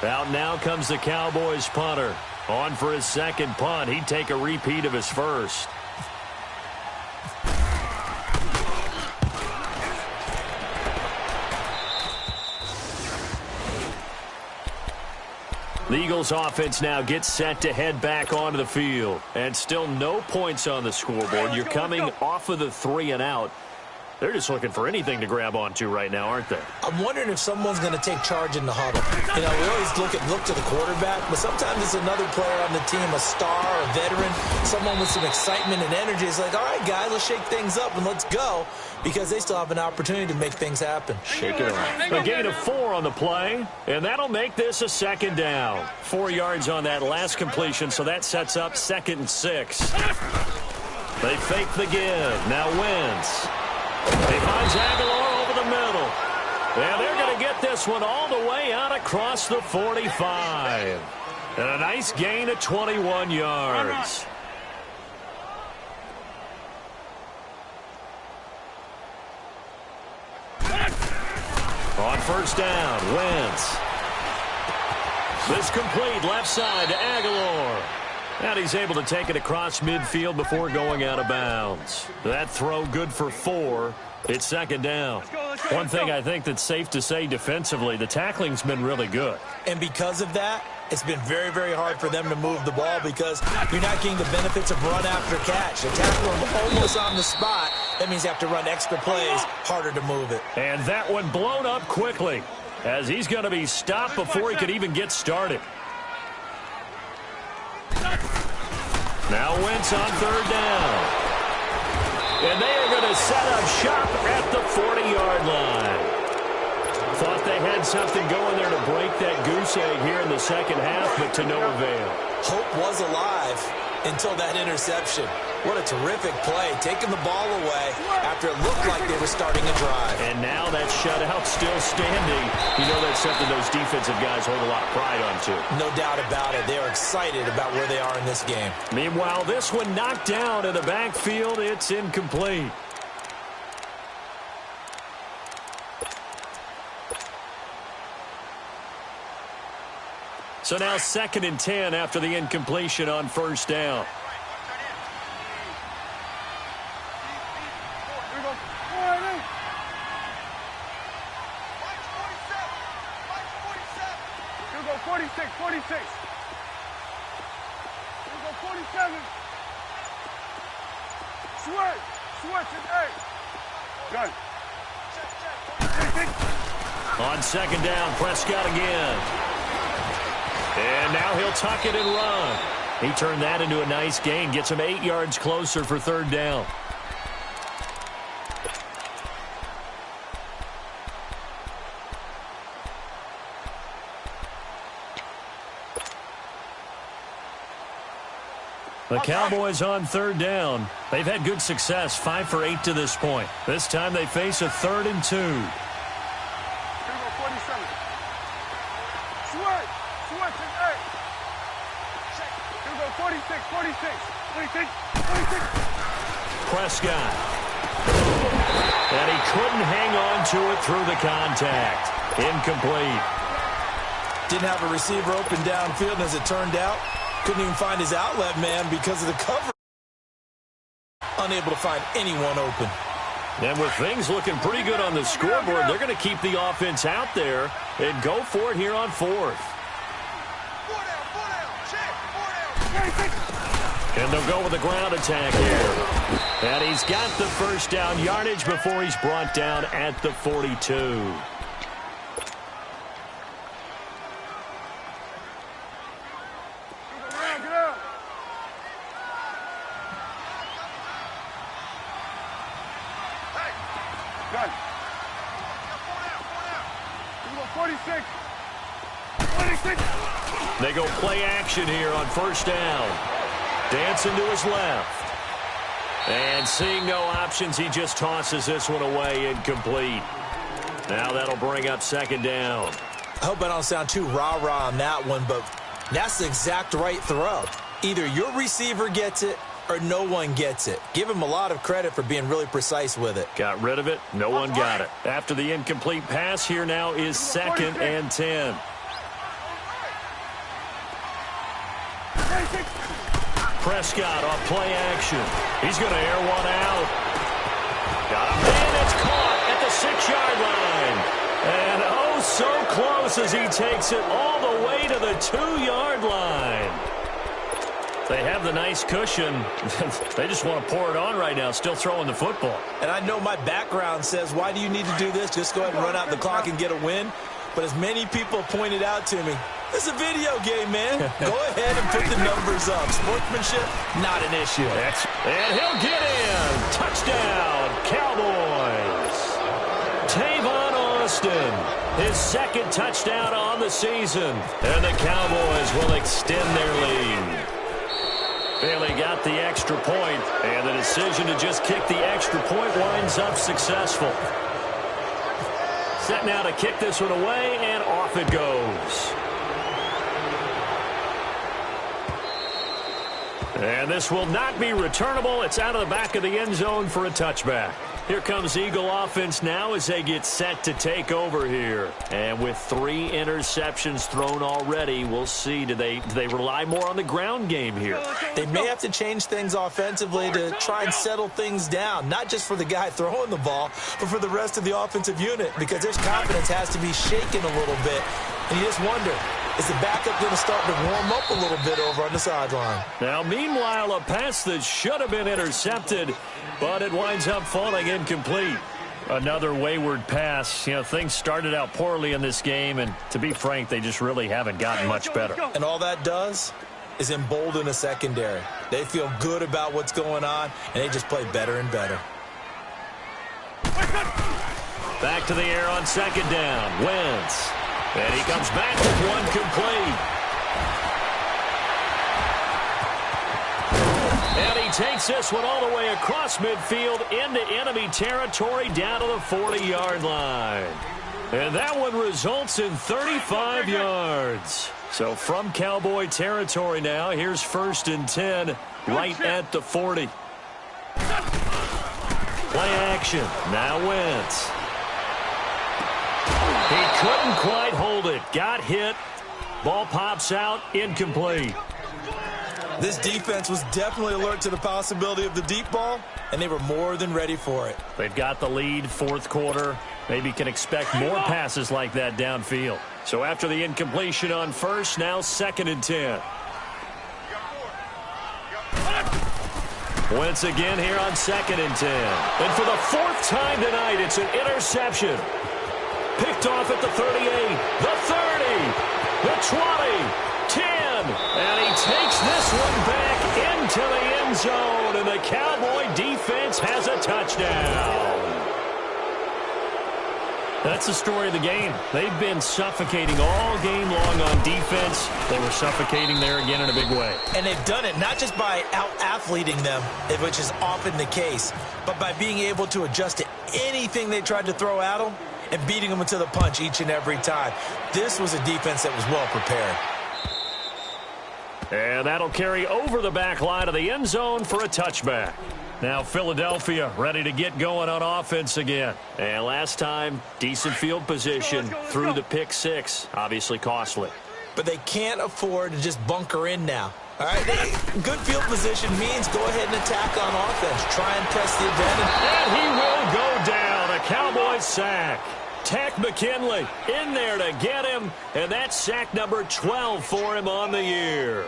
Out now comes the Cowboys punter. On for his second punt. He'd take a repeat of his first. The Eagles offense now gets set to head back onto the field. And still no points on the scoreboard. You're coming off of the 3 and out. They're just looking for anything to grab onto right now, aren't they? I'm wondering if someone's going to take charge in the huddle. You know, we always look to the quarterback, but sometimes it's another player on the team, a star, a veteran, someone with some excitement and energy. It's like, all right, guys, let's shake things up and let's go, because they still have an opportunity to make things happen. Shake it around. A gain of 4 on the play, and that'll make this a 2nd down. 4 yards on that last completion, so that sets up 2nd and 6. They fake the give. Now Wentz. He finds Aguilar over the middle. And they're going to get this one all the way out across the 45. And a nice gain of 21 yards. On 1st down, Wentz. This complete left side to Aguilar. And he's able to take it across midfield before going out of bounds. That throw good for 4. It's 2nd down. One thing I think that's safe to say defensively, the tackling's been really good. And because of that, it's been very, very hard for them to move the ball because you're not getting the benefits of run after catch. They tackle them almost on the spot. That means you have to run extra plays, harder to move it. And that one blown up quickly as he's going to be stopped before he could even get started. Now Wentz on 3rd down. And they are going to set up shop at the 40-yard line. Thought they had something going there to break that goose egg here in the second half, but to no avail. Hope was alive until that interception. What a terrific play, taking the ball away after it looked like they were starting a drive. And now that shutout still standing. You know that's something those defensive guys hold a lot of pride on, too. No doubt about it. They are excited about where they are in this game. Meanwhile, this one knocked down in the backfield. It's incomplete. So now 2nd and 10 after the incompletion on 1st down. Here we go. 46, 46. Here we go, 47. Switch, and 8. Good. On 2nd down, Prescott again. And now he'll tuck it and run. He turned that into a nice gain. Gets him 8 yards closer for 3rd down. The Cowboys on 3rd down. They've had good success, 5 for 8 to this point. This time they face a 3rd and 2. Here we go, 47. Switch, and 8. Here we go, 46. Prescott. And he couldn't hang on to it through the contact. Incomplete. Didn't have a receiver open downfield, and as it turned out, couldn't even find his outlet man because of the cover. Unable to find anyone open. And with things looking pretty good on the scoreboard, they're going to keep the offense out there and go for it here on 4th. And they'll go with the ground attack here. And he's got the 1st down yardage before he's brought down at the 42. They go play action here on first down. Dancing to his left. And seeing no options, he just tosses this one away, incomplete. Now that'll bring up second down. I hope I don't sound too rah-rah on that one, but that's the exact right throw. Either your receiver gets it or no one gets it. Give him a lot of credit for being really precise with it. Got rid of it. No one got it. After the incomplete pass, here now is 2nd and 10. Prescott off play action. He's going to air one out. Got a man that's caught at the 6-yard line. And oh, so close as he takes it all the way to the 2-yard line. They have the nice cushion. They just want to pour it on right now, still throwing the football. And I know my background says, why do you need to do this? Just go ahead and run out the clock and get a win. But as many people pointed out to me, it's a video game, man. Go ahead and put the numbers up. Sportsmanship, not an issue. And he'll get in. Touchdown, Cowboys. Tavon Austin, his 2nd touchdown on the season. And the Cowboys will extend their lead. Bailey got the extra point, and the decision to just kick the extra point winds up successful. Set now to kick this one away, and off it goes. And this will not be returnable. It's out of the back of the end zone for a touchback. Here comes Eagle offense now as they get set to take over here. And with 3 interceptions thrown already, we'll see. Do they rely more on the ground game here? They may have to change things offensively to try and settle things down, not just for the guy throwing the ball, but for the rest of the offensive unit, because their confidence has to be shaken a little bit. And you just wonder, is the backup going to start to warm up a little bit over on the sideline? Now, meanwhile, a pass that should have been intercepted, but it winds up falling incomplete. Another wayward pass. You know, things started out poorly in this game, and to be frank, they just really haven't gotten much better. And all that does is embolden a secondary. They feel good about what's going on, and they just play better and better. Back to the air on 2nd down. Wentz. And he comes back with one complete. And he takes this one all the way across midfield into enemy territory down to the 40-yard line. And that one results in 35 yards. So from Cowboy territory now, here's 1st and 10 right at the 40. Play action. Now Wentz. He couldn't quite hold it. Got hit. Ball pops out. Incomplete. This defense was definitely alert to the possibility of the deep ball, and they were more than ready for it. They've got the lead, 4th quarter. Maybe can expect more passes like that downfield. So after the incompletion on 1st, now 2nd and 10. Once again here on 2nd and 10. And for the 4th time tonight, it's an interception. Picked off at the 38, the 30, the 20, 10. And he takes this one back into the end zone. And the Cowboy defense has a touchdown. That's the story of the game. They've been suffocating all game long on defense. They were suffocating there again in a big way. And they've done it not just by out-athleting them, which is often the case, but by being able to adjust to anything they tried to throw at them and beating them to the punch each and every time. This was a defense that was well prepared. And that'll carry over the back line of the end zone for a touchback. Now Philadelphia ready to get going on offense again. And last time, decent field position through the pick 6. Obviously costly. But they can't afford to just bunker in now. All right, good field position means go ahead and attack on offense. Try and press the advantage. And he will go down. A Cowboys sack. Tack McKinley in there to get him. And that's sack number 12 for him on the year.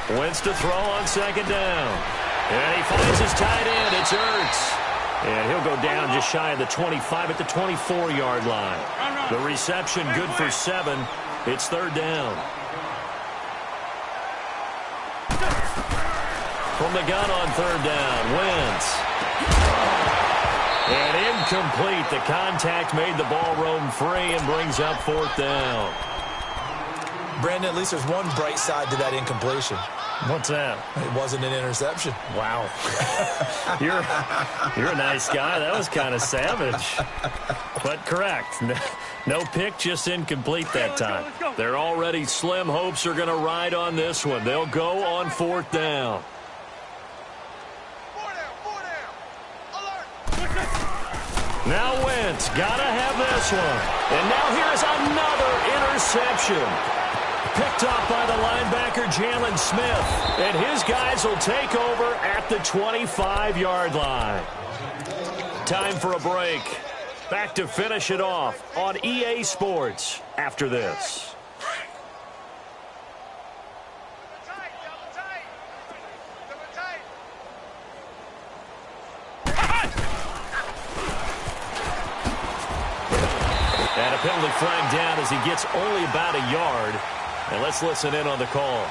Wentz to throw on 2nd down. And he finds his tight end. It's Ertz. And he'll go down just shy of the 25 at the 24-yard line. The reception good for 7. It's 3rd down. From the gun on 3rd down, Wentz. And incomplete. The contact made the ball roam free and brings up 4th down. Brandon, at least there's one bright side to that incompletion. What's that? It wasn't an interception. Wow. You're a nice guy. That was kind of savage. But correct. No pick, just incomplete that time. Their already slim hopes are going to ride on this one. They'll go on 4th down. Now Wentz, gotta have this one. And now here's another interception. Picked up by the linebacker, Jalen Smith. And his guys will take over at the 25-yard line. Time for a break. Back to finish it off on EA Sports after this. And a penalty flag down as he gets only about a yard. And let's listen in on the call.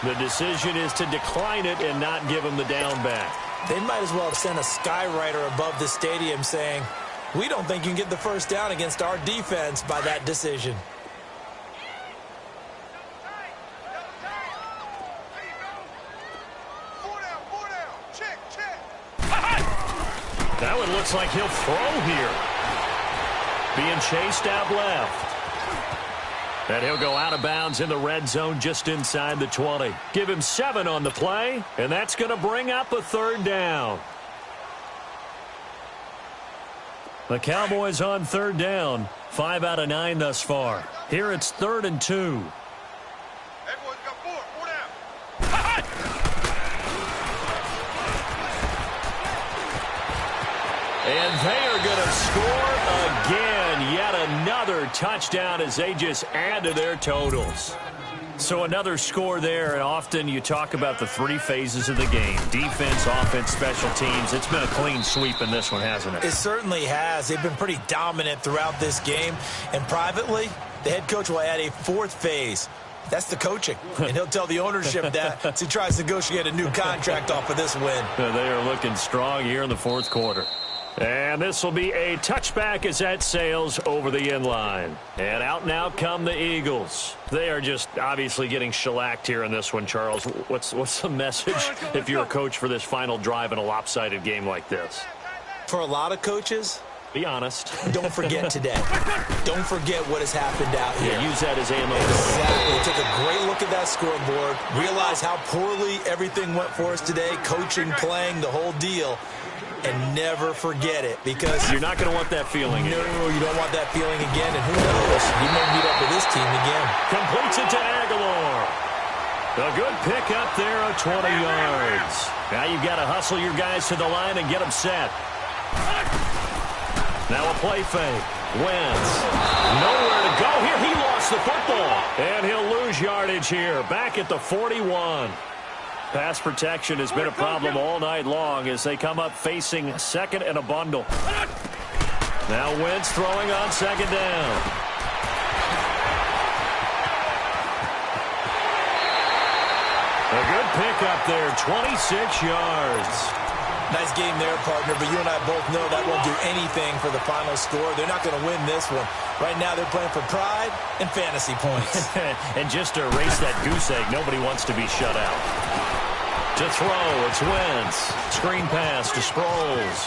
The decision is to decline it and not give him the down back. They might as well have sent a skywriter above the stadium saying, we don't think you can get the first down against our defense by that decision. That one looks like he'll throw here. Being chased out left. And he'll go out of bounds in the red zone just inside the 20. Give him 7 on the play, and that's going to bring up a 3rd down. The Cowboys on 3rd down. 5 out of 9 thus far. Here it's 3rd and 2. Everyone's got 4 down. And they are going to score again. Yet another touchdown as they just add to their totals. So another score there, and often you talk about the 3 phases of the game. Defense, offense, special teams. It's been a clean sweep in this one, hasn't it? It certainly has. They've been pretty dominant throughout this game. And privately, the head coach will add a 4th phase. That's the coaching. And he'll tell the ownership that as he tries to negotiate a new contract off of this win. They are looking strong here in the 4th quarter. And this will be a touchback as that sails over the end line. And out now come the Eagles. They are just obviously getting shellacked here in this one, Charles. What's the message if you're a coach for this final drive in a lopsided game like this? For a lot of coaches, be honest. Don't forget today. Don't forget what has happened out here. Yeah, use that as ammo. Exactly. Take a great look at that scoreboard. Realize how poorly everything went for us today. Coaching, playing, the whole deal. And never forget it, because you're not going to want that feeling again. No, you don't want that feeling again. And who knows? You may meet up with this team again. Completes it to Aguilar. A good pick up there of 20 yards. Now you've got to hustle your guys to the line and get them set. Now a play fake. Wentz. Nowhere to go here. He lost the football. And he'll lose yardage here. Back at the 41. Pass protection has been a problem all night long as they come up facing 2nd and a bundle. Now Wentz throwing on 2nd down. A good pick up there, 26 yards. Nice game there, partner, but you and I both know that won't do anything for the final score. They're not going to win this one. Right now they're playing for pride and fantasy points. And just to erase that goose egg, nobody wants to be shut out. To throw, it's Wentz. Screen pass to Sproles.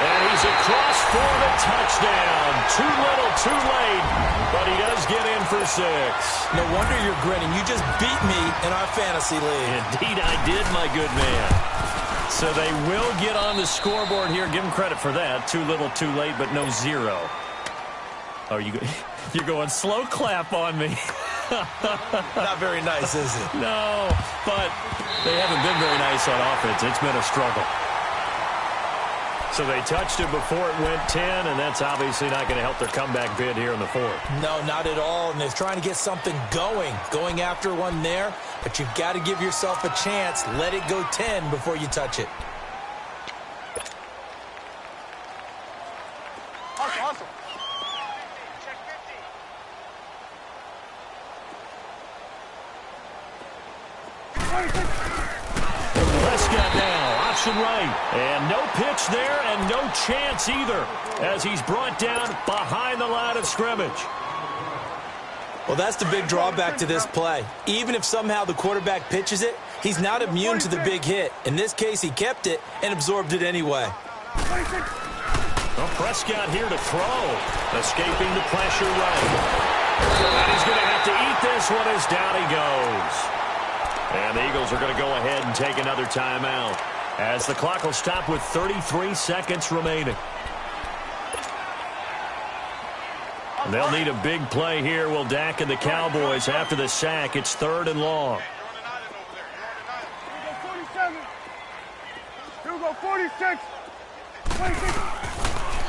And he's across for the touchdown. Too little, too late, but he does get in for 6. No wonder you're grinning. You just beat me in our fantasy league. Indeed I did, my good man. So they will get on the scoreboard here. Give them credit for that. Too little, too late, but no 0. Oh, you're going slow clap on me. Not very nice, is it? No, but they haven't been very nice on offense. It's been a struggle. So they touched it before it went 10, and that's obviously not going to help their comeback bid here in the 4th. No, not at all, and they're trying to get something going after one there, but you've got to give yourself a chance. Let it go 10 before you touch it. Awesome. Check 50. Prescott now, option right. And no pitch there and no chance either as he's brought down behind the line of scrimmage. Well, that's the big drawback to this play. Even if somehow the quarterback pitches it, he's not immune to the big hit. In this case, he kept it and absorbed it anyway. Well, Prescott here to throw. Escaping the pressure right. And he's going to have to eat this one as down he goes. And the Eagles are going to go ahead and take another timeout as the clock will stop with 33 seconds remaining. They'll need a big play here, will Dak and the Cowboys after the sack. It's 3rd and long. Here we go, 46. 26.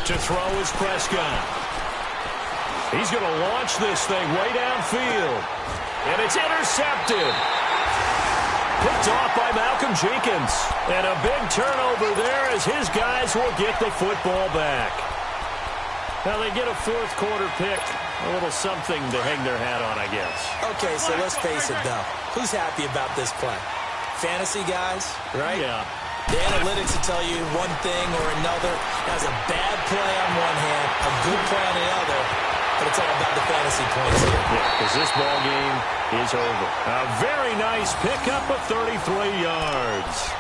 To throw is Prescott. He's going to launch this thing way downfield. And it's intercepted. Picked off by Malcolm Jenkins. And a big turnover there as his guys will get the football back. Now they get a 4th quarter pick. A little something to hang their hat on, I guess. Okay, so let's face it, though. Who's happy about this play? Fantasy guys, right? Yeah. The analytics will tell you one thing or another. That's a bad play on one hand, a good play on the other, but it's all about the fantasy points here. Yeah, because this ball game is over. A very nice pickup of 33 yards.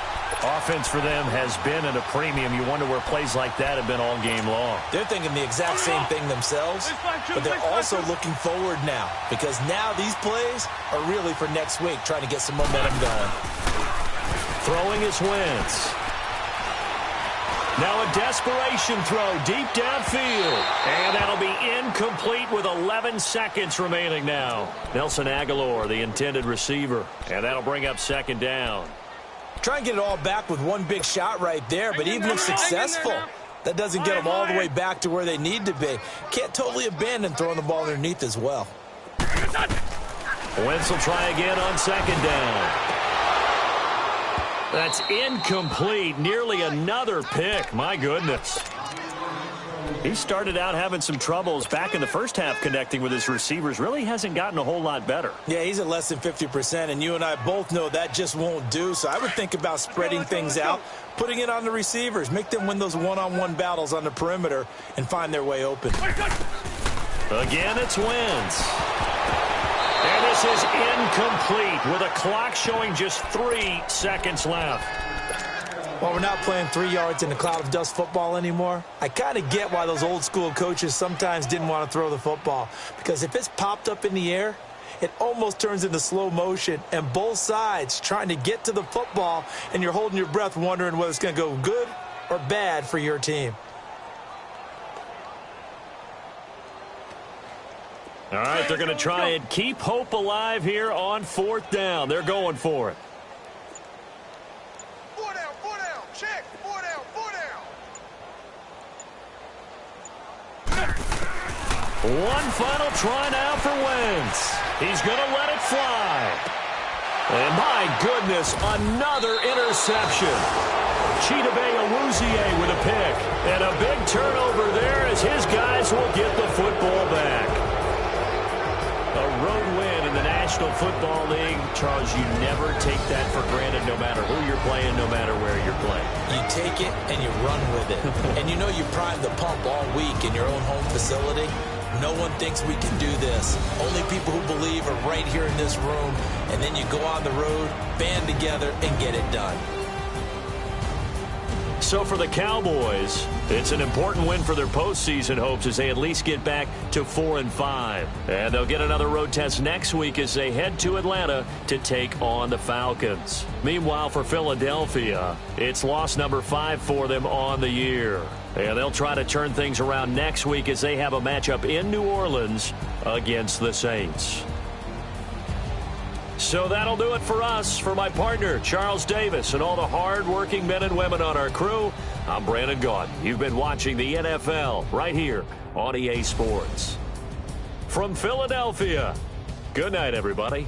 Offense for them has been at a premium. You wonder where plays like that have been all game long. They're thinking the exact same thing themselves, but they're also looking forward now because now these plays are really for next week, trying to get some momentum going. Throwing is Wentz. Now a desperation throw deep downfield. And that'll be incomplete with 11 seconds remaining now. Nelson Aguilar, the intended receiver. And that'll bring up 2nd down. Try and get it all back with one big shot right there, but even if successful, that doesn't get them all the way back to where they need to be. Can't totally abandon throwing the ball underneath as well. Wentz will try again on 2nd down. That's incomplete. Nearly another pick. My goodness. He started out having some troubles back in the first half connecting with his receivers. Really hasn't gotten a whole lot better. Yeah, he's at less than 50%, and you and I both know that just won't do. So I would think about spreading things out, putting it on the receivers, make them win those one-on-one battles on the perimeter and find their way open. Again, it's Wentz. And this is incomplete with a clock showing just 3 seconds left. Well, we're not playing 3 yards in a cloud of dust football anymore. I kind of get why those old school coaches sometimes didn't want to throw the football. Because if it's popped up in the air, it almost turns into slow motion. And both sides trying to get to the football, and you're holding your breath wondering whether it's going to go good or bad for your team. All right, they're going to try and keep hope alive here on 4th down. They're going for it. 4 down, 4 down. Check. 4 down, 4 down. One final try now for Wentz. He's going to let it fly. And my goodness, another interception. Chidobe Awuzie with a pick. And a big turnover there as his guys will get the football back. A road win in the National Football League. Charles, you never take that for granted no matter who you're playing, no matter where you're playing. You take it and you run with it. And you know you prime the pump all week in your own home facility. No one thinks we can do this. Only people who believe are right here in this room. And then you go on the road, band together, and get it done. So for the Cowboys, it's an important win for their postseason hopes as they at least get back to 4-5. And they'll get another road test next week as they head to Atlanta to take on the Falcons. Meanwhile, for Philadelphia, it's loss number 5 for them on the year. And they'll try to turn things around next week as they have a matchup in New Orleans against the Saints. So that'll do it for us. For my partner, Charles Davis, and all the hard-working men and women on our crew, I'm Brandon Gaudin. You've been watching the NFL right here on EA Sports. From Philadelphia, good night, everybody.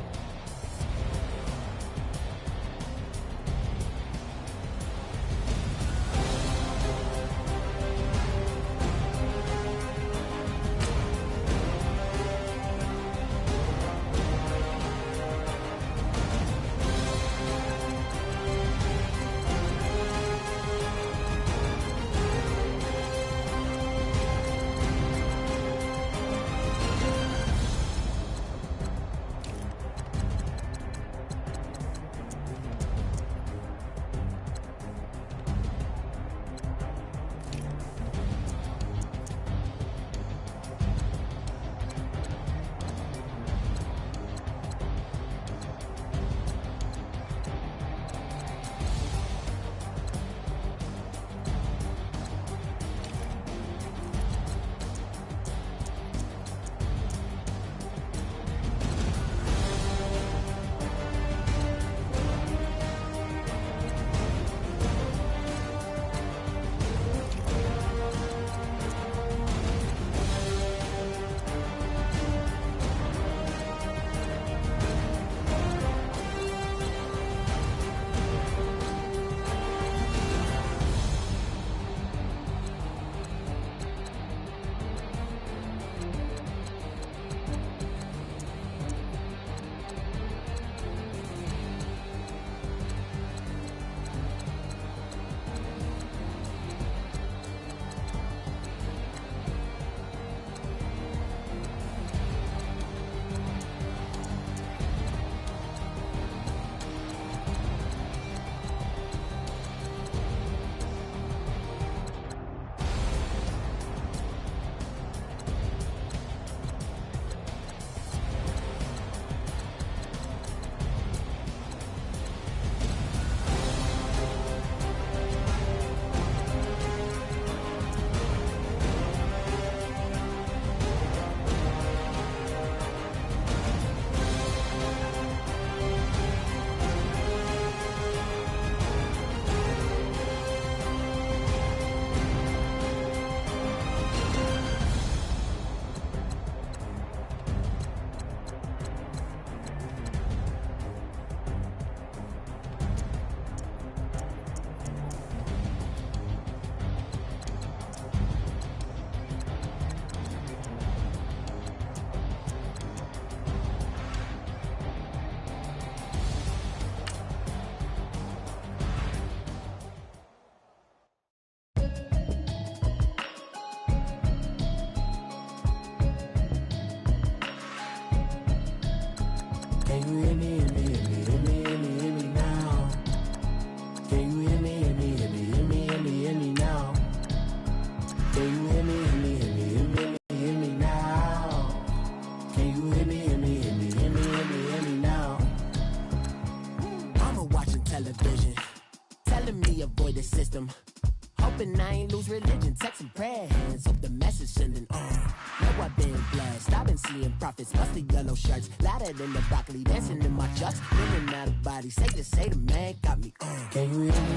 and I ain't lose religion. Text and prayer hands, hope the message sending on. Know I've been blessed, I've been seeing prophets, bust the yellow shirts, louder than the broccoli, dancing in my chucks, living out of body. Say the man got me on. Can you hear me?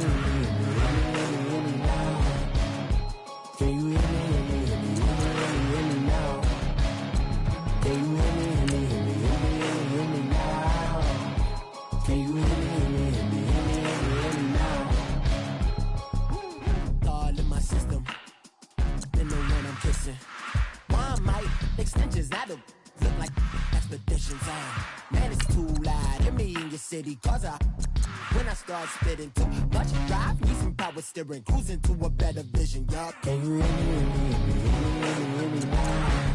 Hear me now? Can you hear me? Hear me now? Can you hear me? Hear me now? Can you hear me now? God in my system, been the one I'm kissing. One might extensions that'll look like expeditions. Man, it's too loud. Hear me in your city, cause when I start spitting too much drive, need some power steering, cruising to a better vision, y'all. Can you hear me? Hear me now?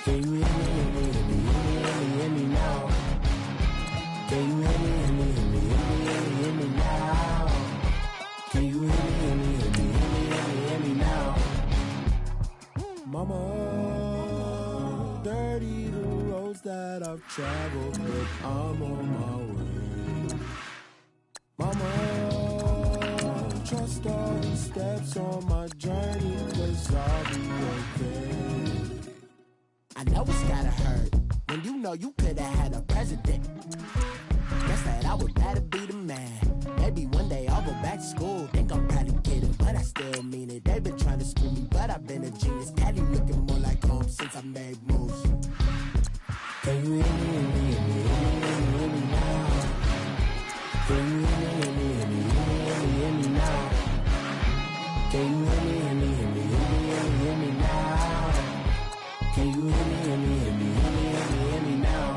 Can you hear me now? Can you hear me now? Can you hear me now? Mama, dirty the roads that I've traveled, but I'm on my way. Mama, trust all the steps on my journey, 'cause I'll be okay. I know it's gotta hurt when you know you could've had a president. Guess that I would rather be the man. Maybe one day I'll go back to school. Think I'm probably kidding, but I still mean it. They've been trying to screw me, but I've been a genius. Daddy looking more like home since I made moves. Can you hear me? Hear me now? Can you hear me now? Can you hear me now? Can you hear me now?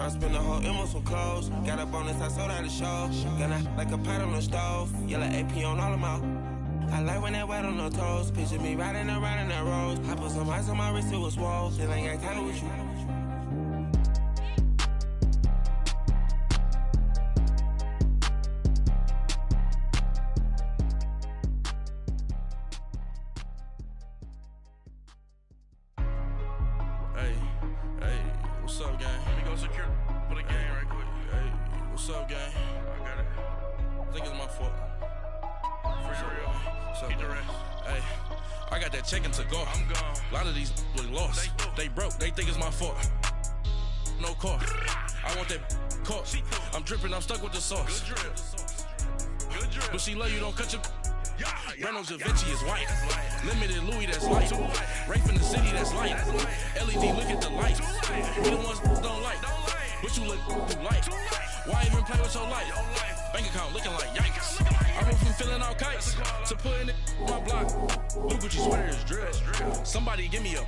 Try to spend the whole M on some clothes. Got up on this, I sold out the show. Gonna like a pot on the stove. Yellow AP on all of my. I like when that wet on the toes. Picture me riding around in that rose. I put some ice on my wrist, it was swole. Still ain't got time with you. What's up, gang? Let me go secure for the game right quick. Hey, what's up, gang? I got it. I think it's my fault. For real. What's up, keep the rest. Hey, I got that check-in to go. I'm gone. A lot of these look lost. They broke. They think it's my fault. No car. I want that caught. I'm dripping. I'm stuck with the sauce. Good drip. Good drip. But she love you. Don't cut your... Reynolds Da Vinci is white. Limited Louis, that's light. Rafe in the city, that's light. LED, look at the lights. We the ones don't like. But you look too light. Why even play with so light? Bank account looking like yikes. I went from filling out kites to putting it in my block. Blue Gucci sweater is drip. Somebody give me a